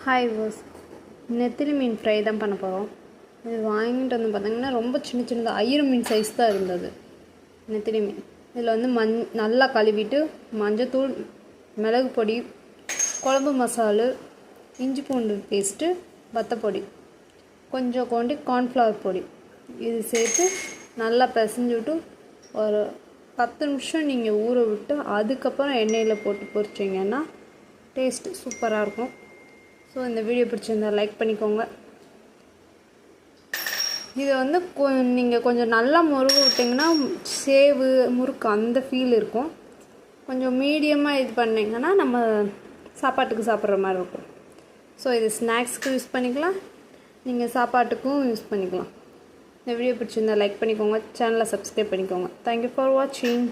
Hi was நெத்திலி மீன் fry தான் பண்ண போகிறோம். இது வாங்கிட்டு வந்து பார்த்திங்கன்னா ரொம்ப சின்னதாக ஐயரு மீன் சைஸ் தான் இருந்தது நெத்திலி மீன். இதில் வந்து நல்லா கழுவிட்டு மஞ்சத்தூள், மிளகு பொடி, குழம்பு மசாலு, இஞ்சி பூண்டு பேஸ்ட்டு, வத்தப்பொடி, கொஞ்சம் கொண்டு கார்ன்ஃப்ளவர் பொடி இது சேர்த்து நல்லா பிசைஞ்சு விட்டு ஒரு 10 நிமிஷம் நீங்கள் ஊற விட்டு அதுக்கப்புறம் எண்ணெயில் போட்டு பொரிச்சிங்கன்னா டேஸ்ட்டு சூப்பராக இருக்கும். ஸோ இந்த வீடியோ பிடிச்சிருந்தால் லைக் பண்ணிக்கோங்க. இதை வந்து நீங்கள் கொஞ்சம் நல்லா முருக விட்டிங்கன்னா சேவு முறுக்கு அந்த ஃபீல் இருக்கும். கொஞ்சம் மீடியமாக இது பண்ணிங்கன்னா நம்ம சாப்பாட்டுக்கு சாப்பிட்ற மாதிரி இருக்கும். ஸோ இது ஸ்நாக்ஸ்க்கு யூஸ் பண்ணிக்கலாம், நீங்கள் சாப்பாட்டுக்கும் யூஸ் பண்ணிக்கலாம். இந்த வீடியோ பிடிச்சிருந்தால் லைக் பண்ணிக்கோங்க, சேனலை சப்ஸ்கிரைப் பண்ணிக்கோங்க. தேங்க்யூ ஃபார் வாட்சிங்.